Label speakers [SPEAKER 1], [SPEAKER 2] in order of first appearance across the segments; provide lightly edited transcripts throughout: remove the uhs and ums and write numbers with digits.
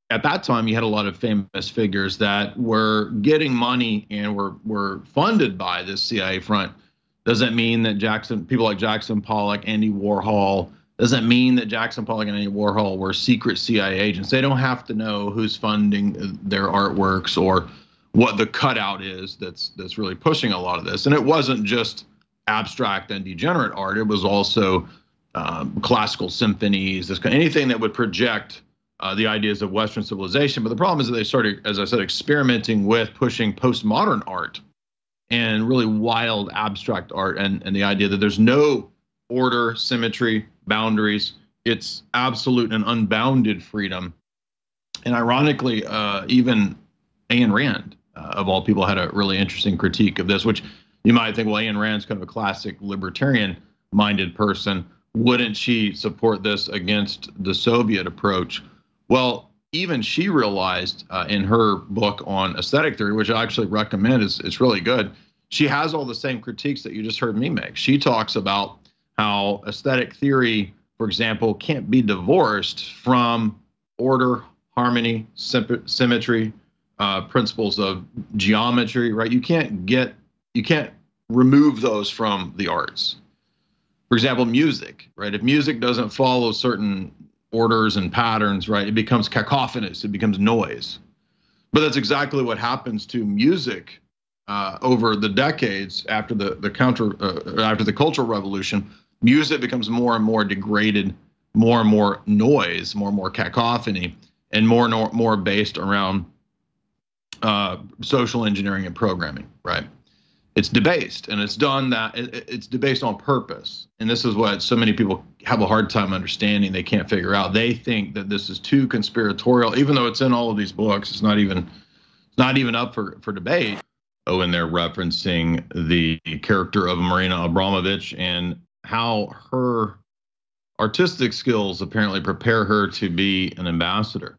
[SPEAKER 1] at that time, you had a lot of famous figures that were getting money and were funded by this CIA front. Doesn't mean that people like Jackson Pollock, Andy Warhol, doesn't mean that Jackson Pollock and Andy Warhol were secret CIA agents. They don't have to know who's funding their artworks or what the cutout is that's really pushing a lot of this. And it wasn't just abstract and degenerate art. It was also classical symphonies, anything that would project the ideas of Western civilization. But the problem is that they started, as I said, experimenting with pushing postmodern art and really wild abstract art, and the idea that there's no order, symmetry, boundaries. It's absolute and unbounded freedom. And ironically, even Ayn Rand, of all people, had a really interesting critique of this, which you might think, well, Ayn Rand's kind of a classic libertarian-minded person. Wouldn't she support this against the Soviet approach? Well, even she realized in her book on aesthetic theory, which I actually recommend, it's really good. She has all the same critiques that you just heard me make. She talks about how aesthetic theory, for example, can't be divorced from order, harmony, symmetry, principles of geometry, right? You can't remove those from the arts. For example, music, right? If music doesn't follow certain orders and patterns, right, it becomes cacophonous, it becomes noise. But that's exactly what happens to music over the decades after after the Cultural Revolution. Music becomes more and more degraded, more and more noise, more and more cacophony, and more based around social engineering and programming, right? It's debased, and it's debased on purpose. And this is what so many people have a hard time understanding. They can't figure out. They think that this is too conspiratorial, even though it's in all of these books. It's not even up for debate. Oh, and they're referencing the character of Marina Abramovich and how her artistic skills apparently prepare her to be an ambassador.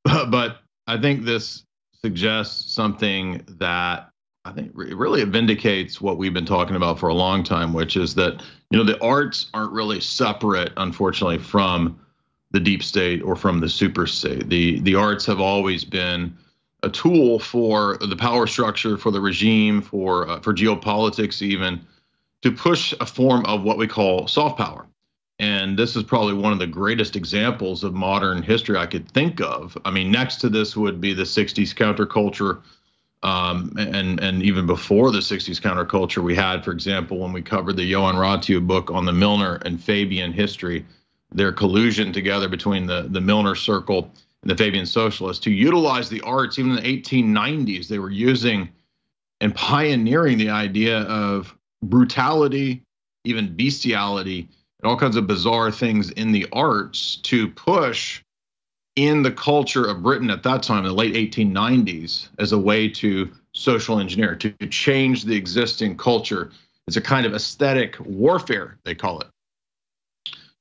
[SPEAKER 1] But I think this suggests something that I think really vindicates what we've been talking about for a long time, which is that, the arts aren't really separate, unfortunately, from the deep state or from the super state. The arts have always been a tool for the power structure, for the regime, for geopolitics, even to push a form of what we call soft power. And this is probably one of the greatest examples of modern history I could think of. I mean, next to this would be the 60s counterculture. And even before the 60s counterculture, we had, for example, when we covered the Johan Ratiu book on the Milner and Fabian history, their collusion together between the Milner circle and the Fabian socialists to utilize the arts. Even in the 1890s, they were using and pioneering the idea of brutality, even bestiality, and all kinds of bizarre things in the arts to push in the culture of Britain at that time, in the late 1890s, as a way to social engineer, to change the existing culture. It's a kind of aesthetic warfare, they call it,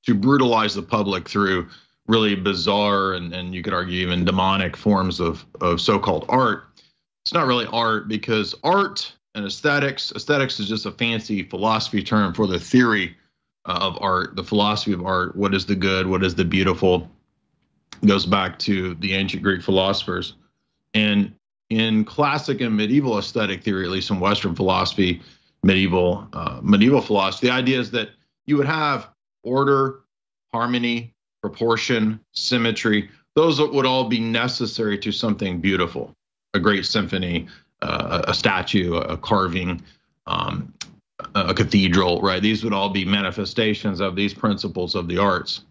[SPEAKER 1] to brutalize the public through really bizarre and you could argue even demonic forms of so-called art. It's not really art, because art and aesthetics is just a fancy philosophy term for the theory of art, the philosophy of art. What is the good? What is the beautiful? Goes back to the ancient Greek philosophers. And in classic and medieval aesthetic theory, at least in Western philosophy, medieval philosophy, the idea is that you would have order, harmony, proportion, symmetry. Those would all be necessary to something beautiful, a great symphony, a statue, a carving, a cathedral, right? These would all be manifestations of these principles of the arts.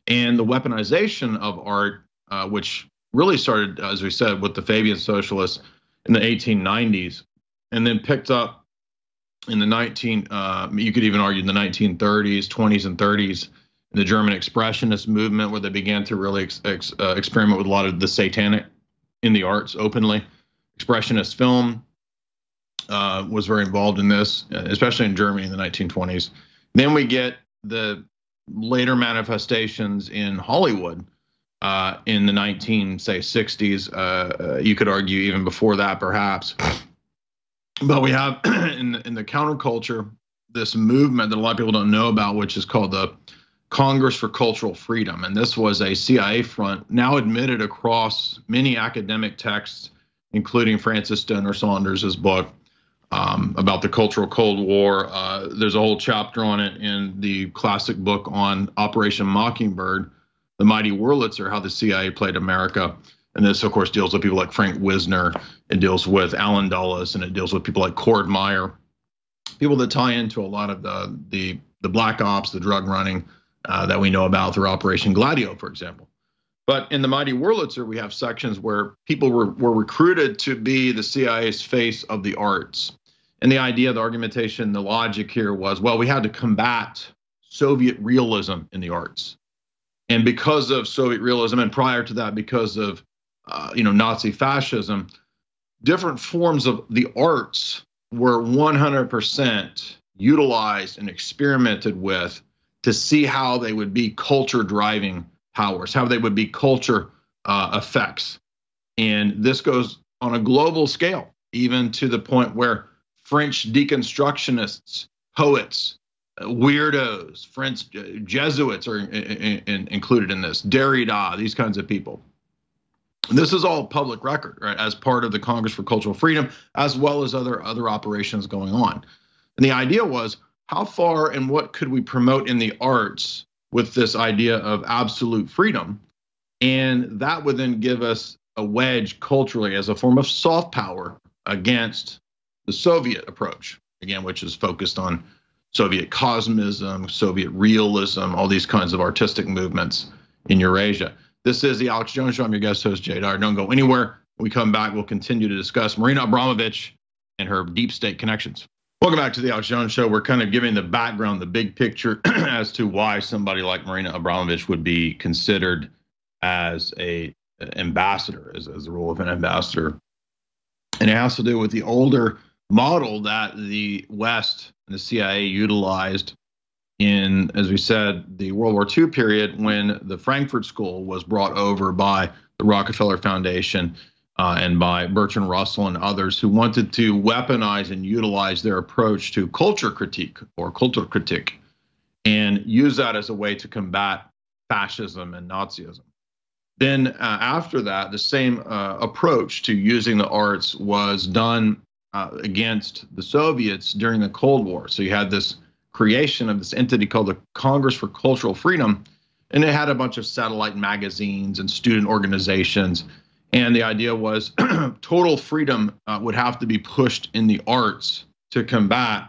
[SPEAKER 1] And the weaponization of art, which really started, as we said, with the Fabian socialists in the 1890s, and then picked up in the you could even argue in the 1930s, 20s, and 30s, in the German expressionist movement, where they began to really experiment with a lot of the satanic in the arts openly. Expressionist film was very involved in this, especially in Germany in the 1920s. Then we get the later manifestations in Hollywood in the 60s. You could argue even before that, perhaps. But we have in the counterculture this movement that a lot of people don't know about, which is called the Congress for Cultural Freedom. And this was a CIA front now admitted across many academic texts, including Francis Stoner Saunders' book about the Cultural Cold War. There's a whole chapter on it in the classic book on Operation Mockingbird, The Mighty Wurlitzer, how the CIA played America. And this, of course, deals with people like Frank Wisner. It deals with Alan Dulles, and it deals with people like Cord Meyer, people that tie into a lot of the black ops, the drug running that we know about through Operation Gladio, for example. But in the Mighty Wurlitzer, we have sections where people were recruited to be the CIA's face of the arts. And the idea, the argumentation, the logic here was, well, we had to combat Soviet realism in the arts. And because of Soviet realism, and prior to that, because of Nazi fascism, different forms of the arts were 100% utilized and experimented with to see how they would be culture driving powers, how they would be culture effects. And this goes on a global scale, even to the point where French deconstructionists, poets, weirdos, French Jesuits are included in this, Derrida, these kinds of people. This is all public record, right, as part of the Congress for Cultural Freedom, as well as other operations going on. And the idea was, how far and what could we promote in the arts with this idea of absolute freedom? And that would then give us a wedge culturally as a form of soft power against the Soviet approach, again, which is focused on Soviet cosmism, Soviet realism, all these kinds of artistic movements in Eurasia. This is the Alex Jones Show. I'm your guest host, Jay Dyer. Don't go anywhere. When we come back, we'll continue to discuss Marina Abramovich and her deep state connections. Welcome back to the Alex Jones Show. We're kind of giving the background, the big picture as to why somebody like Marina Abramovich would be considered as an ambassador, as the role of an ambassador. And it has to do with the older model that the West and the CIA utilized in, as we said, the World War II period, when the Frankfurt School was brought over by the Rockefeller Foundation and by Bertrand Russell and others who wanted to weaponize and utilize their approach to culture critique or Kulturkritik and use that as a way to combat fascism and Nazism. Then after that, the same approach to using the arts was done against the Soviets during the Cold War. So you had this creation of this entity called the Congress for Cultural Freedom, and it had a bunch of satellite magazines and student organizations. And the idea was total freedom would have to be pushed in the arts to combat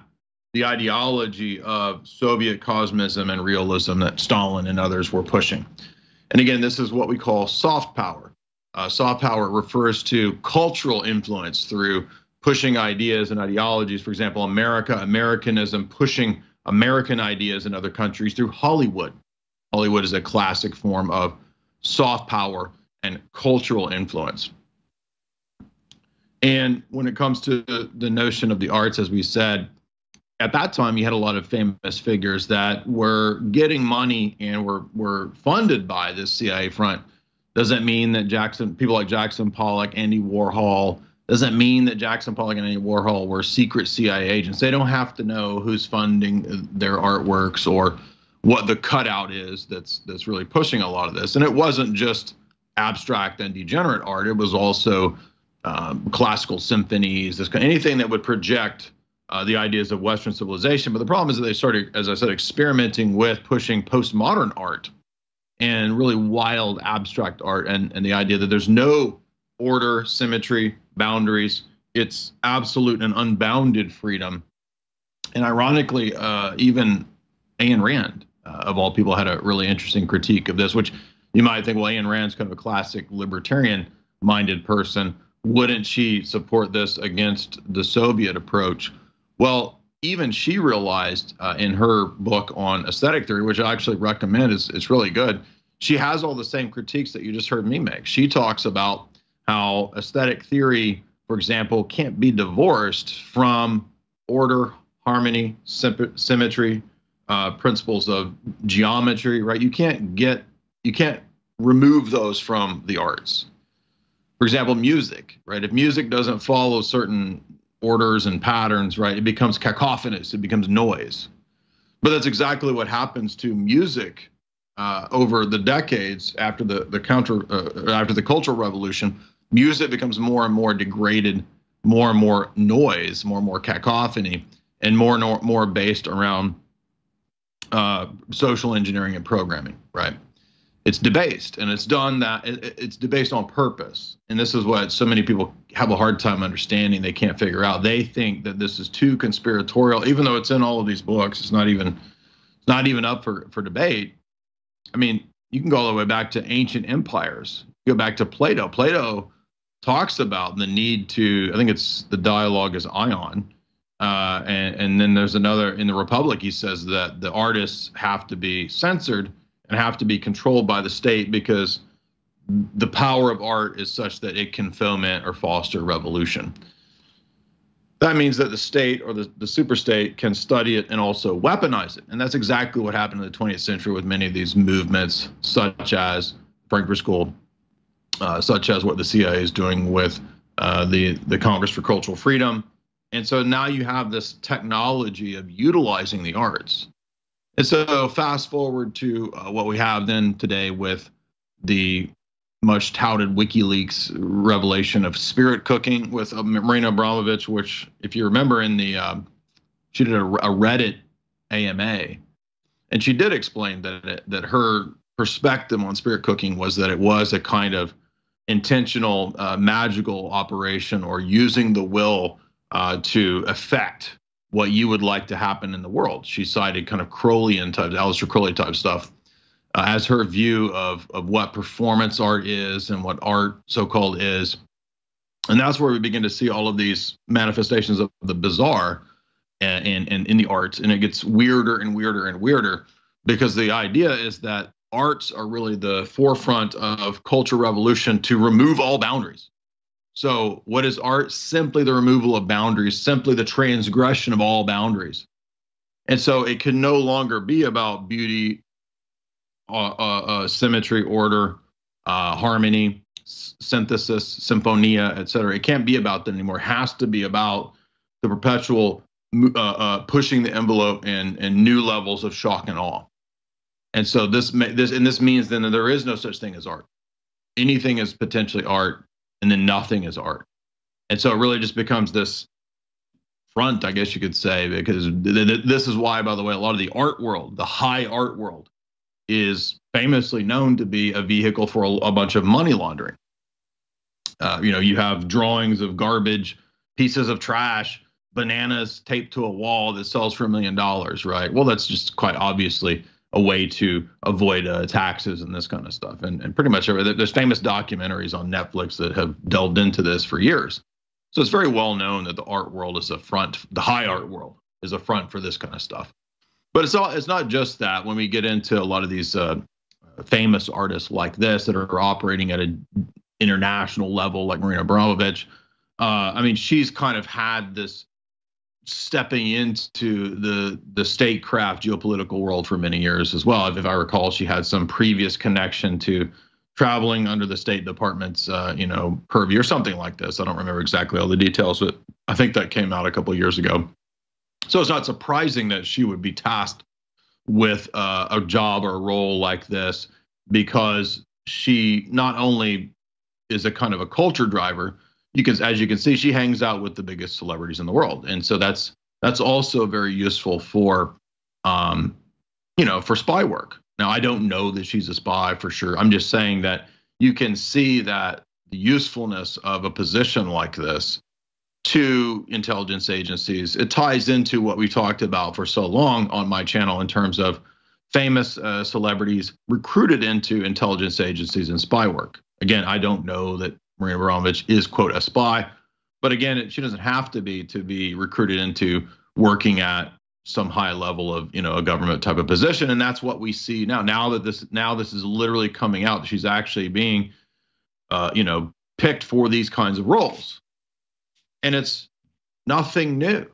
[SPEAKER 1] the ideology of Soviet cosmism and realism that Stalin and others were pushing. And again, this is what we call soft power. Soft power refers to cultural influence through pushing ideas and ideologies. For example, Americanism, pushing American ideas in other countries through Hollywood. Hollywood is a classic form of soft power and cultural influence. And when it comes to the notion of the arts, as we said, at that time, you had a lot of famous figures that were getting money and were funded by this CIA front. Doesn't mean that people like Jackson Pollock, Andy Warhol, doesn't mean that Jackson Pollock and Andy Warhol were secret CIA agents. They don't have to know who's funding their artworks or what the cutout is that's really pushing a lot of this. And it wasn't just abstract and degenerate art. It was also classical symphonies, anything that would project the ideas of Western civilization. But the problem is that they started, as I said, experimenting with pushing postmodern art and really wild abstract art, and the idea that there's no order, symmetry, boundaries. It's absolute and unbounded freedom. And ironically, even Ayn Rand, of all people, had a really interesting critique of this, which you might think, well, Ayn Rand's kind of a classic libertarian-minded person. Wouldn't she support this against the Soviet approach? Well, even she realized in her book on aesthetic theory, which I actually recommend, it's really good. She has all the same critiques that you just heard me make. She talks about how aesthetic theory, for example, can't be divorced from order, harmony, symmetry, principles of geometry, right? You can't remove those from the arts. For example, music, right? If music doesn't follow certain orders and patterns, right, it becomes cacophonous, it becomes noise. But that's exactly what happens to music over the decades after after the Cultural Revolution. Music becomes more and more degraded, more and more noise, more and more cacophony, and more based around social engineering and programming, right? It's debased, and it's done that it's debased on purpose. And this is what so many people have a hard time understanding. They can't figure out. They think that this is too conspiratorial, even though it's in all of these books. It's not even up for debate. I mean, you can go all the way back to ancient empires. Go back to Plato. Plato talks about the need to, I think it's the dialogue is Ion. And then there's another in the Republic. He says that the artists have to be censored and have to be controlled by the state because the power of art is such that it can foment or foster revolution. That means that the state or the super state can study it and also weaponize it. And that's exactly what happened in the 20th century with many of these movements, such as Frankfurt School, such as what the CIA is doing with the Congress for Cultural Freedom. And so now you have this technology of utilizing the arts. And so fast forward to what we have then today with the much touted WikiLeaks revelation of spirit cooking with Marina Abramovich, which, if you remember, she did a Reddit AMA, and she did explain that her perspective on spirit cooking was that it was a kind of intentional magical operation, or using the will to affect what you would like to happen in the world. She cited kind of Crowleyan type, Aleister Crowley type stuff as her view of what performance art is and what art so-called is. And that's where we begin to see all of these manifestations of the bizarre and in the arts. And it gets weirder and weirder and weirder, because the idea is that arts are really the forefront of cultural revolution to remove all boundaries. So what is art? Simply the removal of boundaries, simply the transgression of all boundaries. And so it can no longer be about beauty, symmetry, order, harmony, synthesis, symphonia, etc. It can't be about that anymore. It has to be about the perpetual pushing the envelope and new levels of shock and awe. And so this means then that there is no such thing as art. Anything is potentially art, and then nothing is art. And so it really just becomes this front, I guess you could say, because this is why, by the way, a lot of the art world, the high art world, is famously known to be a vehicle for a bunch of money laundering. You have drawings of garbage, pieces of trash, bananas taped to a wall that sells for $1 million, right? Well, that's just quite obviously a way to avoid taxes and this kind of stuff. And pretty much there's famous documentaries on Netflix that have delved into this for years. So it's very well known that the art world is a front, the high art world is a front for this kind of stuff. But it's not just that. When we get into a lot of these famous artists like this that are operating at an international level, like Marina Abramovich, I mean, she's kind of had this stepping into the statecraft geopolitical world for many years as well. If I recall, she had some previous connection to traveling under the State Department's purview or something like this. I don't remember exactly all the details, but I think that came out a couple of years ago. So it's not surprising that she would be tasked with a job or a role like this, because she not only is a kind of a culture driver, as you can see, she hangs out with the biggest celebrities in the world, and so that's also very useful for for spy work. Now, I don't know that she's a spy for sure. I'm just saying that you can see that the usefulness of a position like this to intelligence agencies, it ties into what we talked about for so long on my channel in terms of famous celebrities recruited into intelligence agencies and spy work. Again, I don't know that Marina Abramovich is, quote, a spy, but again, she doesn't have to be recruited into working at some high level of a government type of position. And that's what we see now. Now this is literally coming out, she's actually being picked for these kinds of roles. And it's nothing new.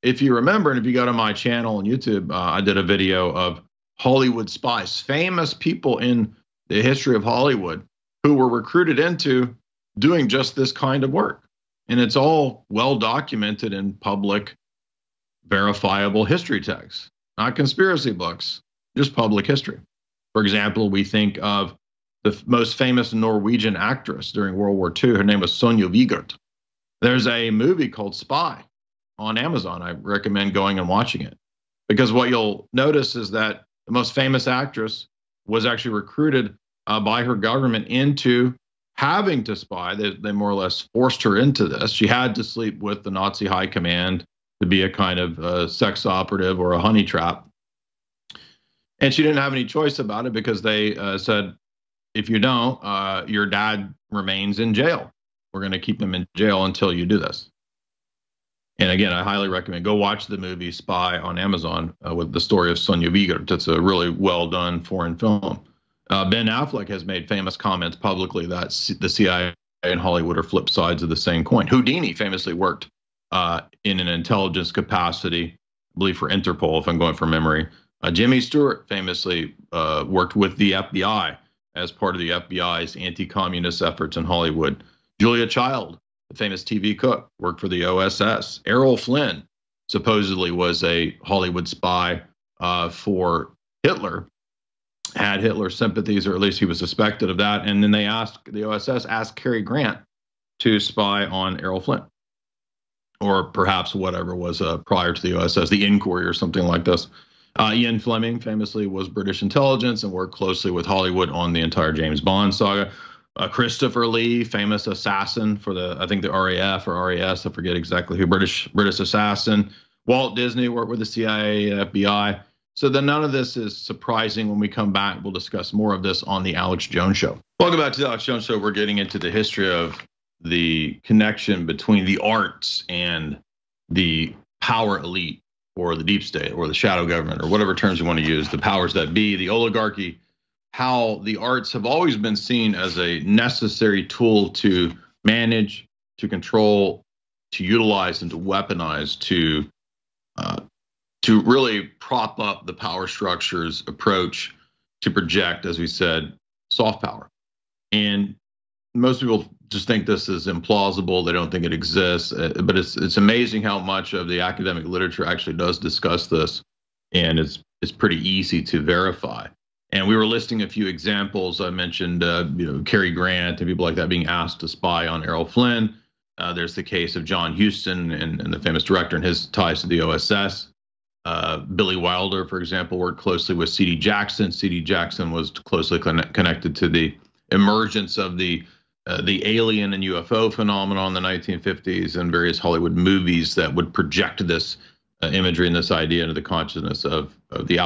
[SPEAKER 1] If you remember, and if you go to my channel on YouTube, I did a video of Hollywood spies, famous people in the history of Hollywood who were recruited into doing just this kind of work. And it's all well documented in public, verifiable history texts. not conspiracy books, just public history. For example, we think of the most famous Norwegian actress during World War II. Her name was Sonja Vigert. There's a movie called Spy on Amazon. I recommend going and watching it, because what you'll notice is that the most famous actress was actually recruited by her government into having to spy. They more or less forced her into this. She had to sleep with the Nazi high command to be a kind of sex operative or a honey trap. And she didn't have any choice about it, because they said, if you don't, your dad remains in jail. We're going to keep him in jail until you do this. And again, I highly recommend go watch the movie Spy on Amazon with the story of Sonja Vigert. It's a really well done foreign film. Ben Affleck has made famous comments publicly that the CIA and Hollywood are flip sides of the same coin. Houdini famously worked in an intelligence capacity, I believe for Interpol, if I'm going from memory. Jimmy Stewart famously worked with the FBI as part of the FBI's anti-communist efforts in Hollywood. Julia Child, the famous TV cook, worked for the OSS. Errol Flynn supposedly was a Hollywood spy for Hitler, had Hitler sympathies, or at least he was suspected of that. And then the OSS asked Cary Grant to spy on Errol Flynn, or perhaps whatever was prior to the OSS, the Inquiry or something like this. Ian Fleming famously was British intelligence and worked closely with Hollywood on the entire James Bond saga. Christopher Lee, famous assassin for I think the RAF or RAS, I forget exactly who, British assassin. Walt Disney worked with the CIA, FBI. So then none of this is surprising. When we come back, we'll discuss more of this on the Alex Jones Show. Welcome back to the Alex Jones Show. We're getting into the history of the connection between the arts and the power elite, or the deep state, or the shadow government, or whatever terms you want to use, the powers that be, the oligarchy, how the arts have always been seen as a necessary tool to manage, to control, to utilize, and to weaponize, to really prop up the power structure's approach to project, as we said, soft power. And most people just think this is implausible. They don't think it exists, but it's amazing how much of the academic literature actually does discuss this, and it's pretty easy to verify. And we were listing a few examples. I mentioned, Cary Grant and people like that being asked to spy on Errol Flynn. There's the case of John Huston and the famous director and his ties to the OSS. Billy Wilder, for example, worked closely with C.D. Jackson. C.D. Jackson was closely connected to the emergence of the alien and UFO phenomenon in the 1950s, and various Hollywood movies that would project this imagery and this idea into the consciousness of the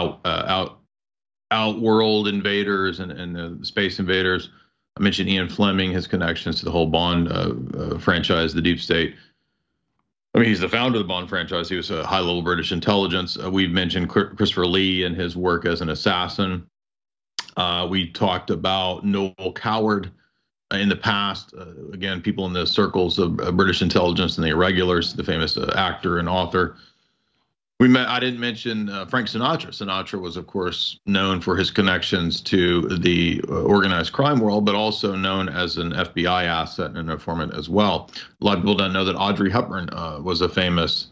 [SPEAKER 1] outworld invaders and the space invaders. I mentioned Ian Fleming, his connections to the whole Bond franchise, the deep state. I mean, he's the founder of the Bond franchise. He was a high-level British intelligence. We've mentioned Christopher Lee and his work as an assassin. We talked about Noel Coward in the past. Again, people in the circles of British intelligence and the irregulars, the famous actor and author. I didn't mention Frank Sinatra. Sinatra was, of course, known for his connections to the organized crime world, but also known as an FBI asset and an informant as well. A lot of people don't know that Audrey Hepburn was a famous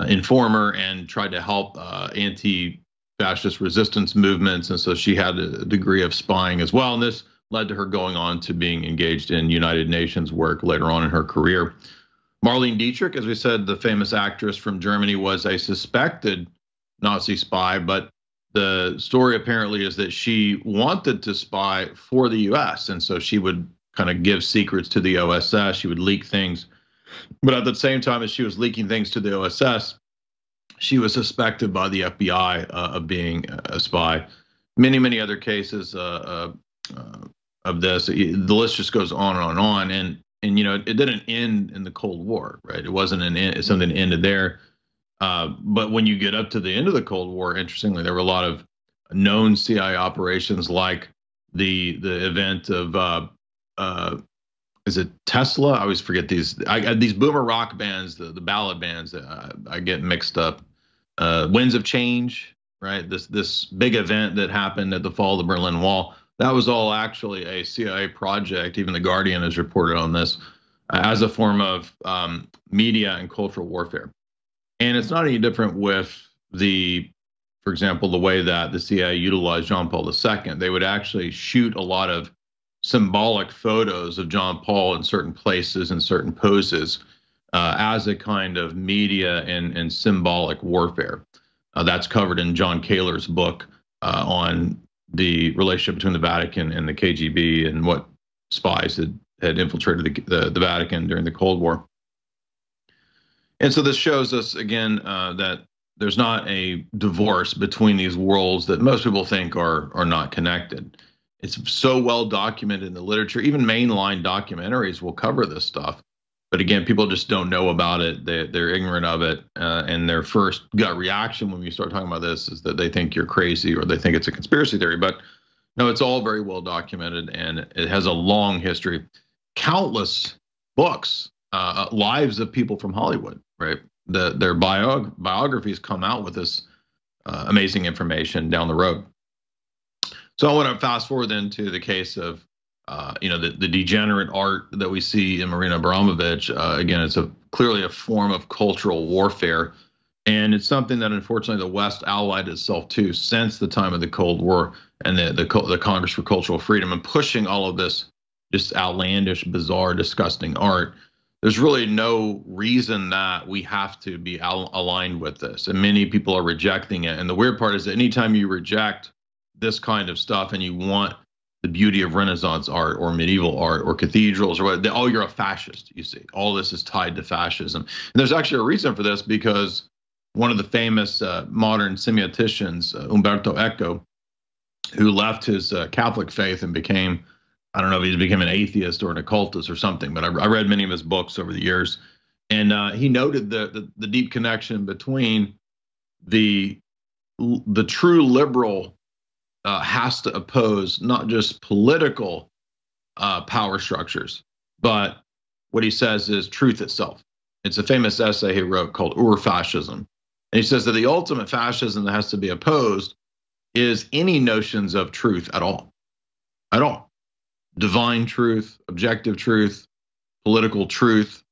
[SPEAKER 1] informer and tried to help anti-fascist resistance movements, and so she had a degree of spying as well. And this led to her going on to being engaged in United Nations work later on in her career. Marlene Dietrich, as we said, the famous actress from Germany, was a suspected Nazi spy, but the story apparently is that she wanted to spy for the US, and so she would kind of give secrets to the OSS, she would leak things. But at the same time as she was leaking things to the OSS, she was suspected by the FBI of being a spy. Many other cases of this. The list just goes on and on. And it didn't end in the Cold War, right? It wasn't something that ended there. But when you get up to the end of the Cold War, interestingly, there were a lot of known CIA operations, like the event of is it Tesla? I always forget these. These boomer rock bands, the ballad bands. I get mixed up. Winds of Change, right? This big event that happened at the fall of the Berlin Wall. That was all actually a CIA project. Even The Guardian has reported on this as a form of media and cultural warfare. And it's not any different with the for example, the way that the CIA utilized John Paul II, they would actually shoot a lot of symbolic photos of John Paul in certain places and certain poses as a kind of media and symbolic warfare. That's covered in John Kaler's book on the relationship between the Vatican and the KGB and what spies had infiltrated the Vatican during the Cold War. And so this shows us again that there's not a divorce between these worlds that most people think are not connected. It's so well documented in the literature. Even mainline documentaries will cover this stuff. But again, people just don't know about it. They're ignorant of it. And their first gut reaction when we start talking about this is that they think you're crazy or they think it's a conspiracy theory. But no, it's all very well documented and it has a long history. Countless books, lives of people from Hollywood, right? Their biographies come out with this amazing information down the road. So I want to fast forward then to the case of, the degenerate art that we see in Marina Abramovich. Again, it's clearly a form of cultural warfare. And it's something that unfortunately the West allied itself to since the time of the Cold War and the Congress for Cultural Freedom and pushing all of this just outlandish, bizarre, disgusting art. There's really no reason that we have to be aligned with this. And many people are rejecting it. And the weird part is that anytime you reject this kind of stuff and you want the beauty of Renaissance art or medieval art or cathedrals or what, oh, you're a fascist, you see. All this is tied to fascism. And there's actually a reason for this because one of the famous modern semioticians, Umberto Eco, who left his Catholic faith and became, I don't know if he became an atheist or an occultist or something, but I read many of his books over the years. And he noted the deep connection between the true liberal has to oppose not just political power structures, but what he says is truth itself. It's a famous essay he wrote called Ur-Fascism. And he says that the ultimate fascism that has to be opposed is any notions of truth at all. At all. Divine truth, objective truth, political truth,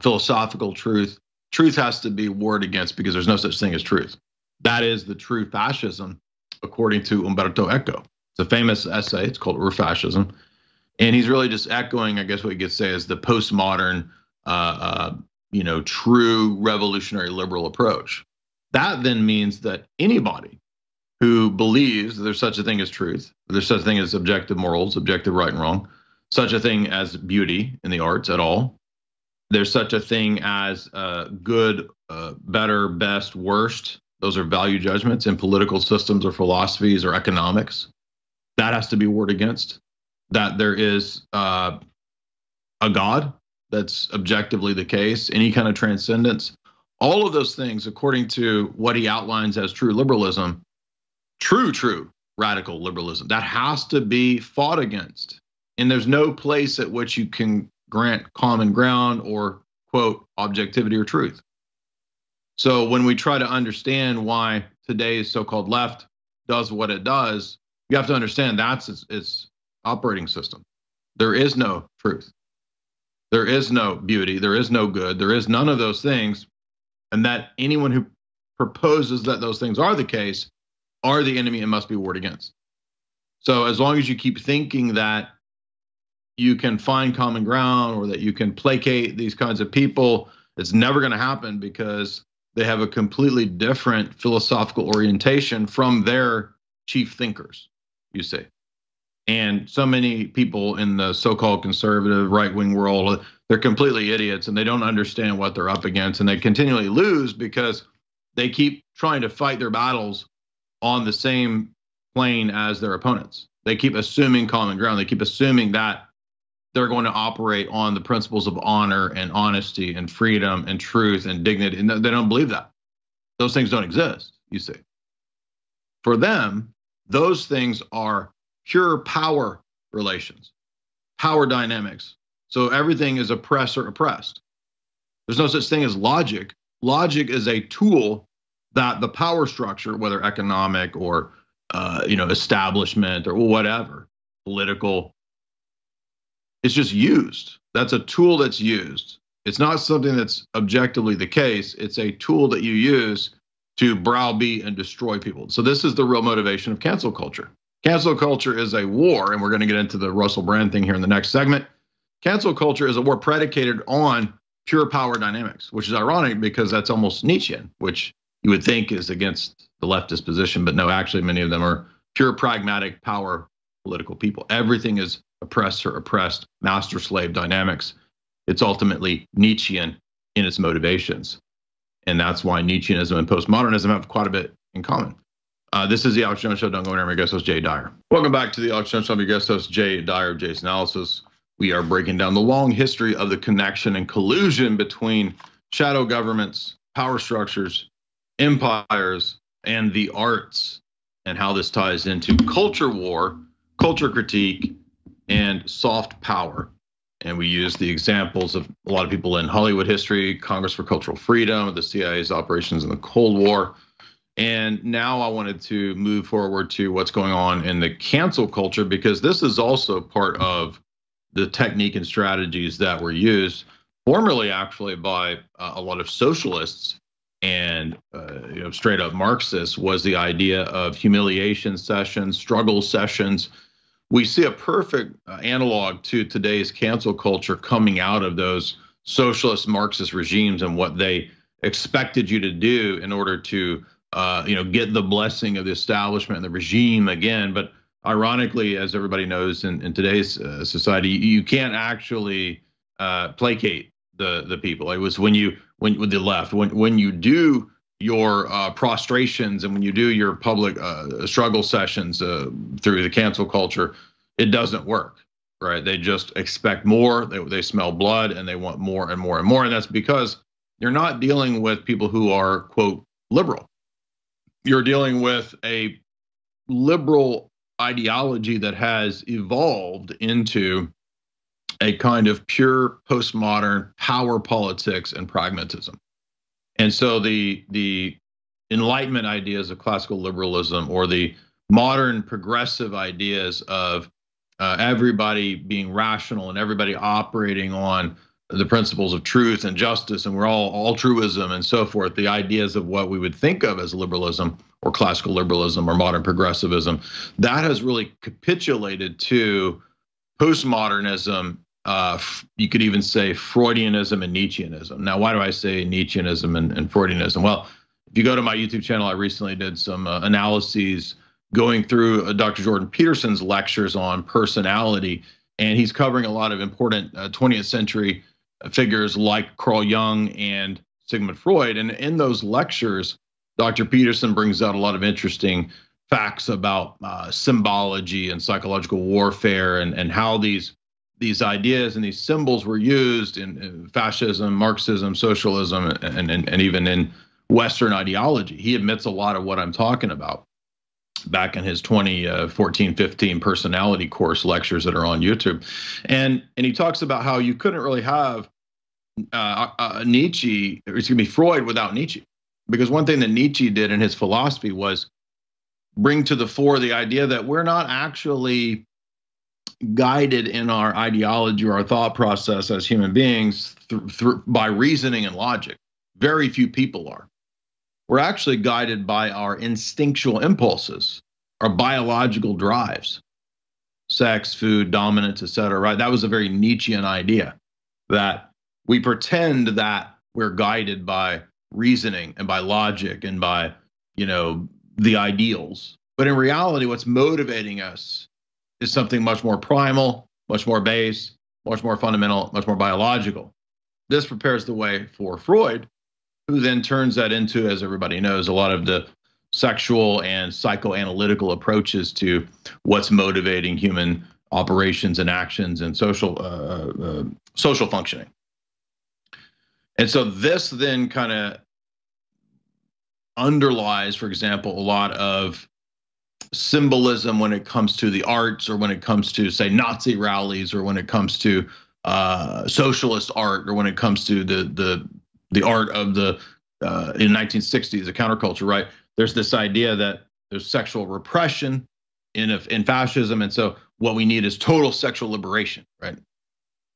[SPEAKER 1] philosophical truth. Truth has to be warred against because there's no such thing as truth. That is the true fascism, according to Umberto Eco. It's a famous essay. It's called Ur-Fascism. And he's really just echoing, I guess what you could say is the postmodern, true revolutionary liberal approach. That then means that anybody who believes there's such a thing as truth, there's such a thing as objective morals, objective right and wrong, such a thing as beauty in the arts at all, there's such a thing as good, better, best, worst. Those are value judgments in political systems or philosophies or economics. That has to be warred against. That there is a God, that's objectively the case, any kind of transcendence. All of those things, according to what he outlines as true liberalism, true radical liberalism, that has to be fought against. And there's no place at which you can grant common ground or, quote, objectivity or truth. So when we try to understand why today's so-called left does what it does, you have to understand that's its operating system. There is no truth. There is no beauty. There is no good. There is none of those things. And that anyone who proposes that those things are the case are the enemy and must be warred against. So as long as you keep thinking that you can find common ground or that you can placate these kinds of people, it's never going to happen because they have a completely different philosophical orientation from their chief thinkers, you see. And so many people in the so-called conservative right-wing world, they're completely idiots and they don't understand what they're up against, and they continually lose because they keep trying to fight their battles on the same plane as their opponents. They keep assuming common ground. They keep assuming that they're going to operate on the principles of honor and honesty and freedom and truth and dignity. And they don't believe that. Those things don't exist, you see. For them, those things are pure power relations, power dynamics. So everything is oppressor oppressed. There's no such thing as logic. Logic is a tool that the power structure, whether economic or establishment or whatever, political, it's just used. That's a tool that's used. It's not something that's objectively the case. It's a tool that you use to browbeat and destroy people. So this is the real motivation of cancel culture. Cancel culture is a war, and we're going to get into the Russell Brand thing here in the next segment. Cancel culture is a war predicated on pure power dynamics, which is ironic because that's almost Nietzschean, which you would think is against the leftist position, but no, actually many of them are pure pragmatic power political people. Everything is oppressor, oppressed, master-slave dynamics. It's ultimately Nietzschean in its motivations. And that's why Nietzscheanism and postmodernism have quite a bit in common. This is the Alex Jones Show. Don't go anywhere. My guest host, Jay Dyer. Welcome back to the Alex Jones Show. I'm your guest host, Jay Dyer of Jay's Analysis. We are breaking down the long history of the connection and collusion between shadow governments, power structures, empires, and the arts, and how this ties into culture war, culture critique, and soft power. And we use the examples of a lot of people in Hollywood history, Congress for Cultural Freedom, the CIA's operations in the Cold War. And now I wanted to move forward to what's going on in the cancel culture, because this is also part of the technique and strategies that were used formerly actually by a lot of socialists and straight up Marxists, was the idea of humiliation sessions, struggle sessions. We see a perfect analog to today's cancel culture coming out of those socialist Marxist regimes and what they expected you to do in order to get the blessing of the establishment and the regime again. But ironically, as everybody knows in today's society, you can't actually placate the people. It was when with the left, when you do your prostrations and when you do your public struggle sessions through the cancel culture, it doesn't work, right? They just expect more. They smell blood and they want more and more and more. And that's because you're not dealing with people who are, quote, liberal. You're dealing with a liberal ideology that has evolved into a kind of pure postmodern power politics and pragmatism. And so the Enlightenment ideas of classical liberalism, or the modern progressive ideas of everybody being rational and everybody operating on the principles of truth and justice, and we're all altruism and so forth, the ideas of what we would think of as liberalism or classical liberalism or modern progressivism, that has really capitulated to postmodernism. You could even say Freudianism and Nietzscheanism. Now, why do I say Nietzscheanism and Freudianism? Well, if you go to my YouTube channel, I recently did some analyses going through Dr. Jordan Peterson's lectures on personality, and he's covering a lot of important 20th century figures like Carl Jung and Sigmund Freud. And in those lectures, Dr. Peterson brings out a lot of interesting facts about symbology and psychological warfare, and how these ideas and these symbols were used in fascism, Marxism, socialism, and even in Western ideology. He admits a lot of what I'm talking about back in his 2014-15 personality course lectures that are on YouTube. And he talks about how you couldn't really have Freud without Nietzsche. Because one thing that Nietzsche did in his philosophy was bring to the fore the idea that we're not actually guided in our ideology or our thought process as human beings by reasoning and logic. Very few people are. We're actually guided by our instinctual impulses, our biological drives, sex, food, dominance, etc. Right? That was a very Nietzschean idea, that we pretend that we're guided by reasoning and by logic and by, the ideals. But in reality, what's motivating us is something much more primal, much more base, much more fundamental, much more biological. This prepares the way for Freud, who then turns that into, as everybody knows, a lot of the sexual and psychoanalytical approaches to what's motivating human operations and actions and social functioning. And so this then kind of underlies, for example, a lot of symbolism when it comes to the arts, or when it comes to, say, Nazi rallies, or when it comes to socialist art, or when it comes to the art of the in 1960s, the counterculture, right? There's this idea that there's sexual repression in fascism, and so what we need is total sexual liberation, right?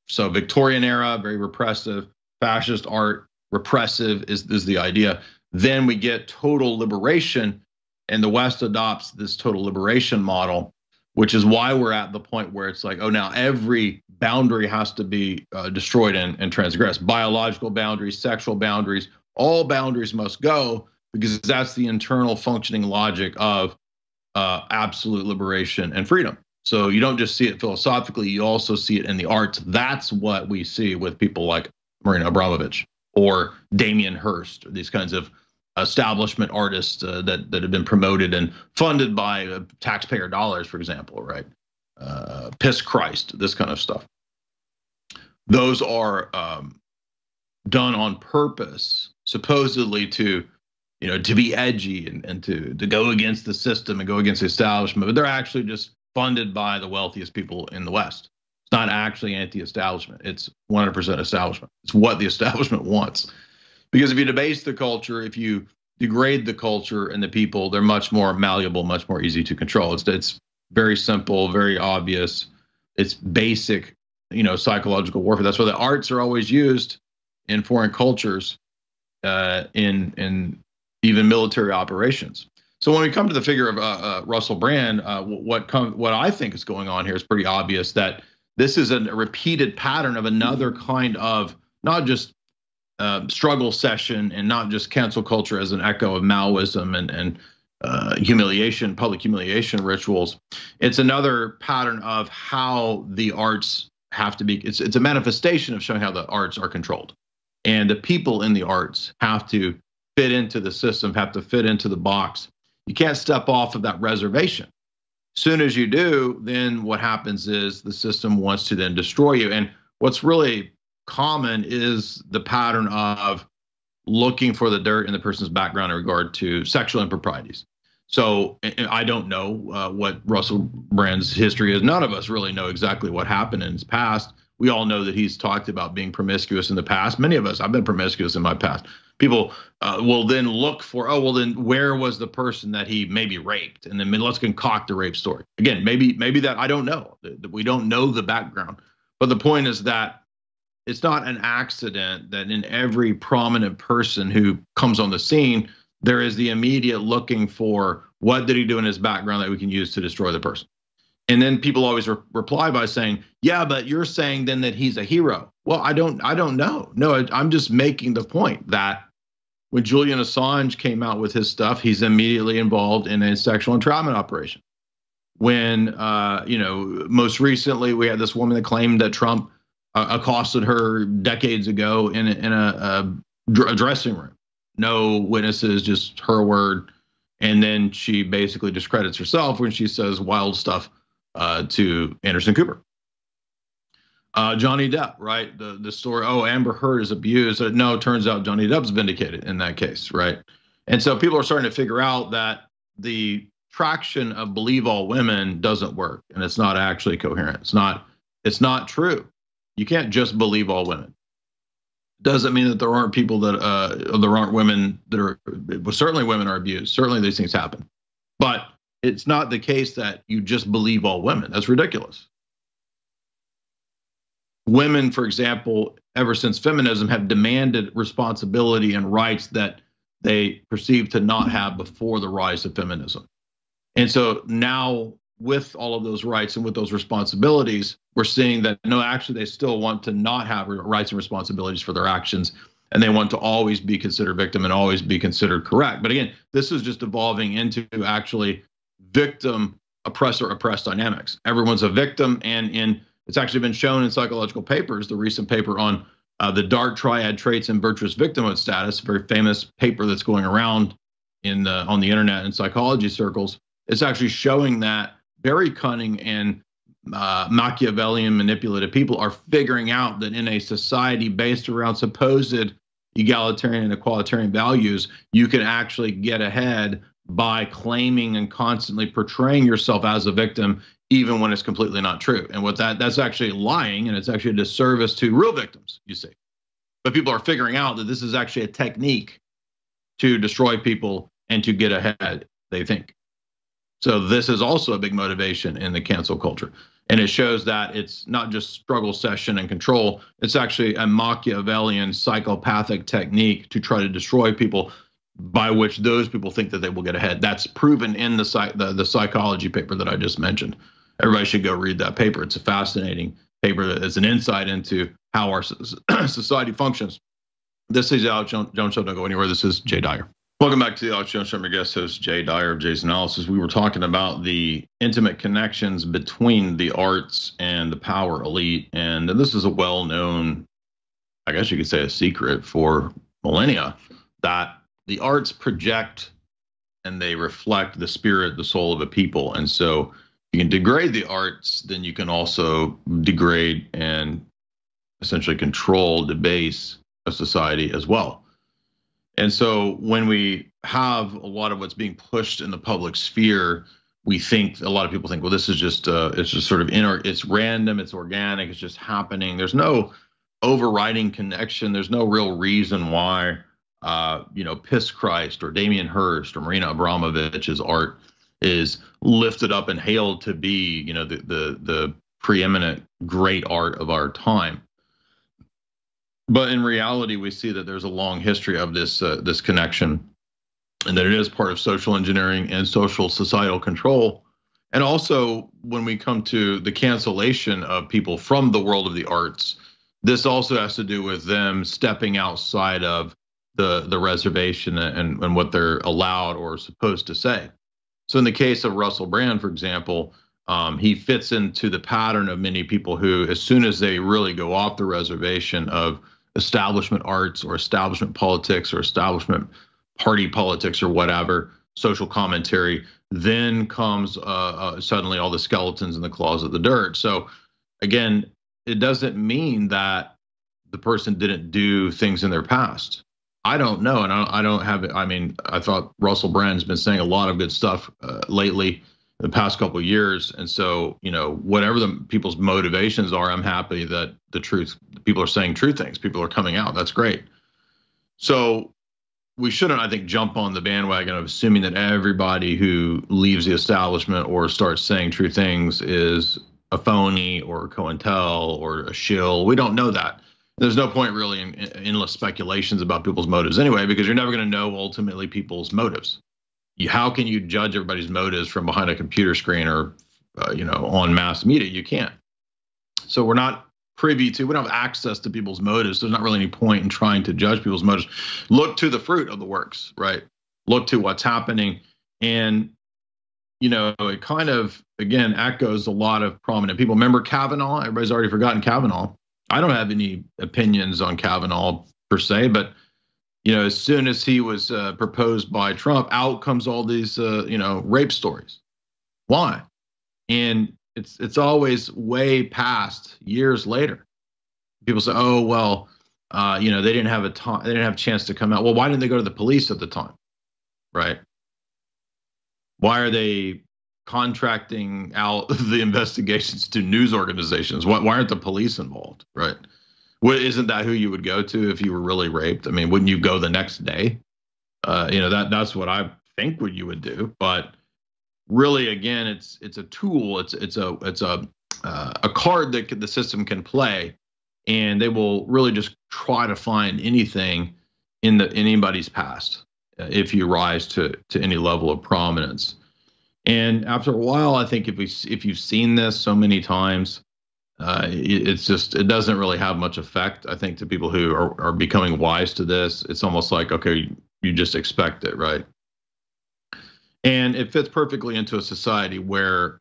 [SPEAKER 1] So Victorian era, very repressive, fascist art, repressive is the idea. then we get total liberation, and the West adopts this total liberation model, which is why we're at the point where it's like, oh, now every boundary has to be destroyed and transgressed. Biological boundaries, sexual boundaries, all boundaries must go, because that's the internal functioning logic of absolute liberation and freedom. So you don't just see it philosophically, you also see it in the arts. That's what we see with people like Marina Abramovich or Damien Hirst, or these kinds of establishment artists that have been promoted and funded by taxpayer dollars, for example, right? Piss Christ, this kind of stuff. Those are done on purpose, supposedly to, to be edgy and to go against the system and go against the establishment, but they're actually just funded by the wealthiest people in the West. It's not actually anti-establishment. It's 100% establishment. It's what the establishment wants. Because if you debase the culture, if you degrade the culture and the people, they're much more malleable, much more easy to control. It's very simple, very obvious. It's basic, psychological warfare. That's why the arts are always used in foreign cultures, in even military operations. So when we come to the figure of Russell Brand, what I think is going on here is pretty obvious, that this is a repeated pattern of another kind of not just struggle session and not just cancel culture as an echo of Maoism and humiliation, public humiliation rituals. It's another pattern of how the arts have to be. It's a manifestation of showing how the arts are controlled, and the people in the arts have to fit into the system, have to fit into the box. You can't step off of that reservation. As soon as you do, then what happens is the system wants to then destroy you. And what's really common is the pattern of looking for the dirt in the person's background in regard to sexual improprieties. So I don't know what Russell Brand's history is. None of us really know exactly what happened in his past. We all know that he's talked about being promiscuous in the past. Many of us, I've been promiscuous in my past. People will then look for, oh, well, then where was the person that he maybe raped? And then let's concoct a rape story. Again, maybe that, I don't know. We don't know the background. But the point is that it's not an accident that in every prominent person who comes on the scene, there is the immediate looking for, what did he do in his background that we can use to destroy the person? And then people always reply by saying, yeah, but you're saying then that he's a hero. Well, I don't know. No, I'm just making the point that when Julian Assange came out with his stuff, he's immediately involved in a sexual entrapment operation. When, most recently we had this woman that claimed that Trump accosted her decades ago in a dressing room. No witnesses, just her word. And then she basically discredits herself when she says wild stuff to Anderson Cooper. Johnny Depp, right? The story, oh, Amber Heard is abused. No, it turns out Johnny Depp's vindicated in that case, right? And so people are starting to figure out that the traction of believe all women doesn't work, and it's not actually coherent. It's not true. You can't just believe all women. Doesn't mean that there aren't people that there aren't women that are, well, certainly women are abused. Certainly these things happen, but it's not the case that you just believe all women. That's ridiculous. Women, for example, ever since feminism, have demanded responsibility and rights that they perceive to not have before the rise of feminism. And so now, with all of those rights and with those responsibilities, we're seeing that, no, actually, they still want to not have rights and responsibilities for their actions, and they want to always be considered victim and always be considered correct. But again, this is just evolving into actually victim, oppressor, oppressed dynamics. Everyone's a victim, and it's actually been shown in psychological papers. The recent paper on the dark triad traits and virtuous victimhood status, a very famous paper that's going around on the internet and psychology circles. It's actually showing that very cunning and Machiavellian manipulative people are figuring out that in a society based around supposed egalitarian and equalitarian values, you can actually get ahead by claiming and constantly portraying yourself as a victim, even when it's completely not true. And what that's actually lying, and it's actually a disservice to real victims, you see. But people are figuring out that this is actually a technique to destroy people and to get ahead, they think. So this is also a big motivation in the cancel culture. And it shows that it's not just struggle session and control. It's actually a Machiavellian psychopathic technique to try to destroy people by which those people think that they will get ahead. That's proven in the psychology paper that I just mentioned. Everybody should go read that paper. It's a fascinating paper that is an insight into how our society functions. This is Alex Jones Show. Don't go anywhere. This is Jay Dyer. Welcome back to the Alex Jones Show. I'm your guest host, Jay Dyer of Jay's Analysis. We were talking about the intimate connections between the arts and the power elite. And this is a well-known, I guess you could say, a secret for millennia, that the arts project and they reflect the spirit, the soul of a people. And so you can degrade the arts, then you can also degrade and essentially control, debase a society as well. And so when we have a lot of what's being pushed in the public sphere, a lot of people think, well, this is just it's just sort of it's random, it's organic, it's just happening. There's no overriding connection. There's no real reason why Piss Christ or Damien Hirst or Marina Abramovich's art is lifted up and hailed to be, the preeminent great art of our time. But in reality, we see that there's a long history of this connection, and that it is part of social engineering and social societal control. And also, when we come to the cancellation of people from the world of the arts, this also has to do with them stepping outside of the reservation and what they're allowed or supposed to say. So in the case of Russell Brand, for example, he fits into the pattern of many people who, as soon as they really go off the reservation of establishment arts or establishment politics or establishment party politics or whatever, social commentary, then comes suddenly all the skeletons in the closet, the dirt. So again, it doesn't mean that the person didn't do things in their past. I don't know, and I don't have it. I mean, I thought Russell Brand's been saying a lot of good stuff lately in the past couple of years, and so whatever the people's motivations are, I'm happy that people are saying true things. People are coming out. That's great. So we shouldn't, I think, jump on the bandwagon of assuming that everybody who leaves the establishment or starts saying true things is a phony or a COINTEL or a shill. We don't know that. There's no point really in endless speculations about people's motives anyway, because you're never going to know ultimately people's motives. How can you judge everybody's motives from behind a computer screen or on mass media? You can't. So we're not privy to, we don't have access to people's motives. There's not really any point in trying to judge people's motives. Look to the fruit of the works, right? Look to what's happening. And it kind of, again, echoes a lot of prominent people. Remember Kavanaugh? Everybody's already forgotten Kavanaugh. I don't have any opinions on Kavanaugh per se, but as soon as he was proposed by Trump, out comes all these rape stories. Why? And it's always way past years later. People say, oh well, they didn't have a chance to come out. Well, why didn't they go to the police at the time, right? Why are they contracting out the investigations to news organizations? Why aren't the police involved, right? Isn't that who you would go to if you were really raped? I mean, wouldn't you go the next day? That's what I think what you would do. But really, again, it's a tool. It's a card that the system can play, and they will really just try to find anything in anybody's past if you rise to any level of prominence. And after a while, I think if you've seen this so many times, it doesn't really have much effect. I think to people who are becoming wise to this, it's almost like, okay, you just expect it, right? And it fits perfectly into a society where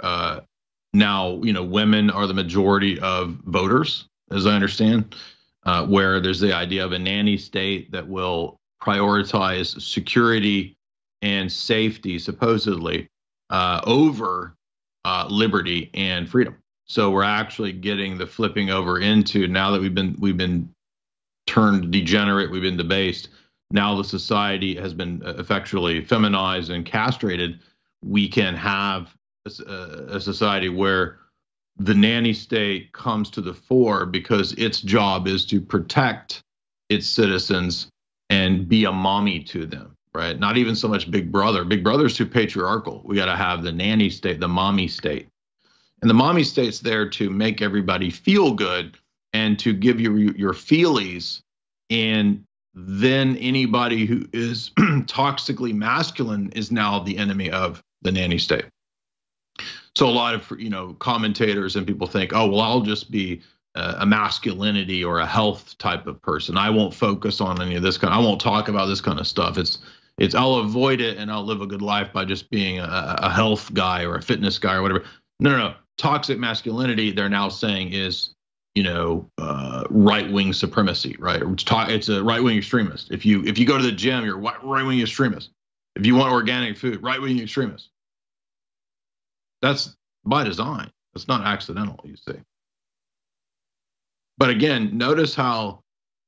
[SPEAKER 1] now women are the majority of voters, as I understand, where there's the idea of a nanny state that will prioritize security and safety, supposedly, over liberty and freedom. So we're actually getting the flipping over into, now that we've been turned degenerate, we've been debased. Now the society has been effectually feminized and castrated. We can have a society where the nanny state comes to the fore because its job is to protect its citizens and be a mommy to them. Right? Not even so much Big Brother. Big Brother's too patriarchal. We got to have the nanny state, the mommy state. And the mommy state's there to make everybody feel good and to give you your feelies and then anybody who is toxically masculine is now the enemy of the nanny state. So a lot of commentators and people think, oh well, I'll just be a masculinity or a health type of person. I won't focus on any of this I won't talk about this kind of stuff. It's I'll avoid it and I'll live a good life by just being a health guy or a fitness guy or whatever. No. Toxic masculinity, they're now saying, is right-wing supremacy, right? It's a right-wing extremist. If you go to the gym, you're a right-wing extremist. If you want organic food, right-wing extremist. That's by design. It's not accidental, you see. But again, notice how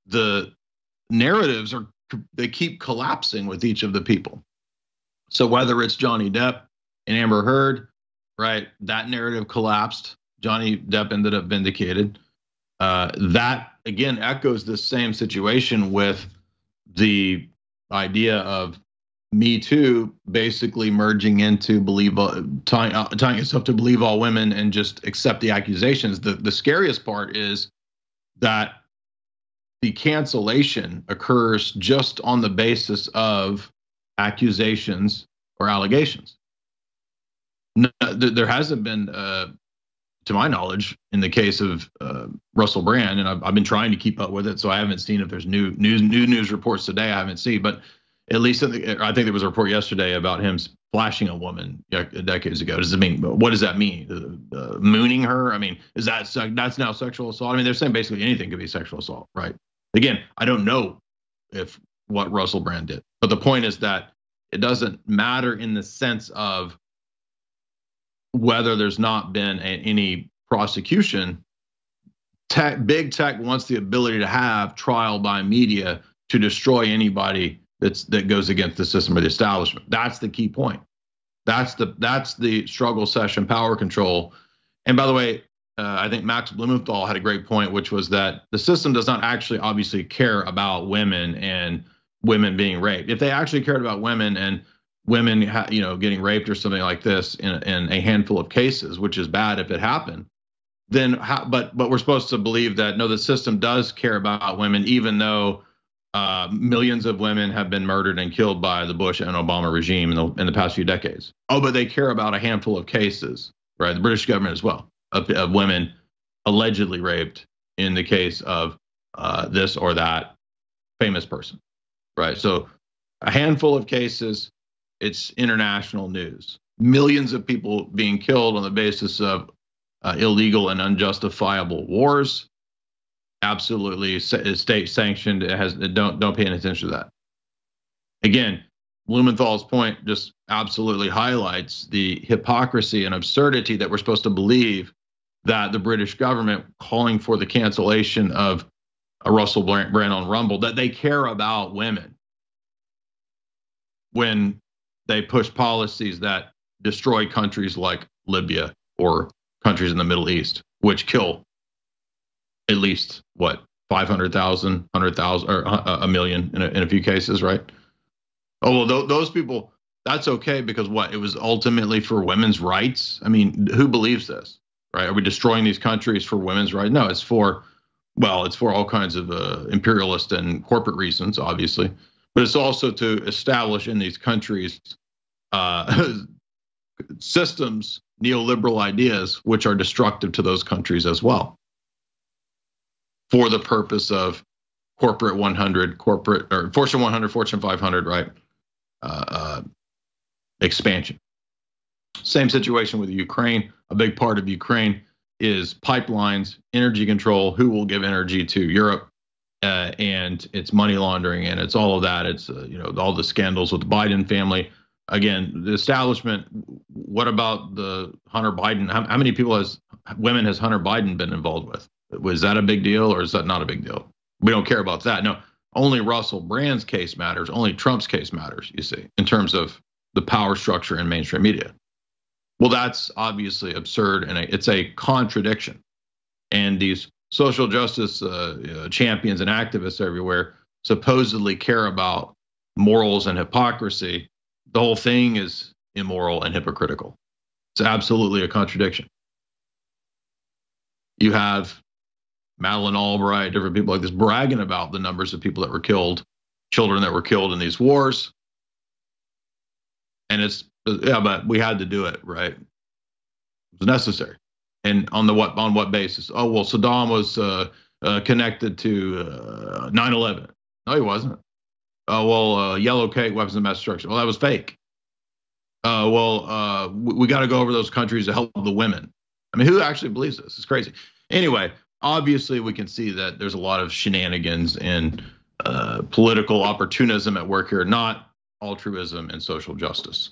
[SPEAKER 1] the narratives they keep collapsing with each of the people. So whether it's Johnny Depp and Amber Heard, right? That narrative collapsed. Johnny Depp ended up vindicated. That again echoes the same situation with the idea of Me Too basically merging into tying itself to believe all women and just accept the accusations. The scariest part is that the cancellation occurs just on the basis of accusations or allegations. No, there hasn't been, to my knowledge, in the case of Russell Brand, and I've been trying to keep up with it, so I haven't seen if there's new news reports today. I haven't seen, but at least I think there was a report yesterday about him flashing a woman decades ago. Does it mean, what does that mean? Mooning her? I mean, that's now sexual assault? I mean, they're saying basically anything could be sexual assault, right? Again, I don't know if what Russell Brand did, but the point is that it doesn't matter in the sense of whether there's not been any prosecution. Big tech wants the ability to have trial by media to destroy anybody that goes against the system or the establishment. That's the key point. That's the struggle session power control. And by the way, I think Max Blumenthal had a great point, which was that the system does not actually obviously care about women and women being raped. If they actually cared about women and women, getting raped or something like this in a handful of cases, which is bad if it happened, then but we're supposed to believe that no, the system does care about women, even though millions of women have been murdered and killed by the Bush and Obama regime in the past few decades. Oh, but they care about a handful of cases, right? The British government as well, of women allegedly raped in the case of this or that famous person, right? So a handful of cases, it's international news. Millions of people being killed on the basis of illegal and unjustifiable wars. Absolutely state sanctioned. Don't pay any attention to that. Again, Blumenthal's point just absolutely highlights the hypocrisy and absurdity that we're supposed to believe that the British government calling for the cancellation of a Russell Brand on Rumble, that they care about women when they push policies that destroy countries like Libya or countries in the Middle East, which kill at least 500,000, 100,000, or a million in a few cases, right? Oh, well, those people, that's okay because it was ultimately for women's rights. I mean, who believes this, right? Are we destroying these countries for women's rights? No, it's for all kinds of imperialist and corporate reasons, obviously, but it's also to establish in these countries systems, neoliberal ideas, which are destructive to those countries as well, for the purpose of corporate 100, or Fortune 100, Fortune 500, right? Expansion. Same situation with Ukraine. A big part of Ukraine is pipelines, energy control, who will give energy to Europe, and it's money laundering, and it's all of that. It's all the scandals with the Biden family. Again, the establishment. What about the Hunter Biden? How many women has Hunter Biden been involved with? Was that a big deal, or is that not a big deal? We don't care about that. No, only Russell Brand's case matters. Only Trump's case matters, you see, in terms of the power structure in mainstream media. Well, that's obviously absurd, and it's a contradiction. And these social justice champions and activists everywhere supposedly care about morals and hypocrisy. The whole thing is immoral and hypocritical. It's absolutely a contradiction. You have Madeleine Albright, different people like this, bragging about the numbers of people that were killed, children that were killed in these wars. And but we had to do it, right? It was necessary. And on what basis? Oh, well, Saddam was connected to 9/11. No, he wasn't. Oh, well, yellow cake, weapons of mass destruction. Well, that was fake. We got to go over those countries to help the women. I mean, who actually believes this? It's crazy. Anyway, obviously, we can see that there's a lot of shenanigans and political opportunism at work here, not altruism and social justice.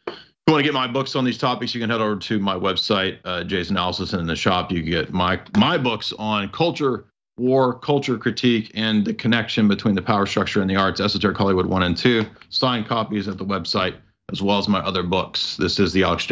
[SPEAKER 1] If you want to get my books on these topics, you can head over to my website, Jay's Analysis, and in the shop, you can get my books on culture, war, culture critique, and the connection between the power structure and the arts, Esoteric Hollywood 1 and 2. Signed copies at the website, as well as my other books. This is the Alex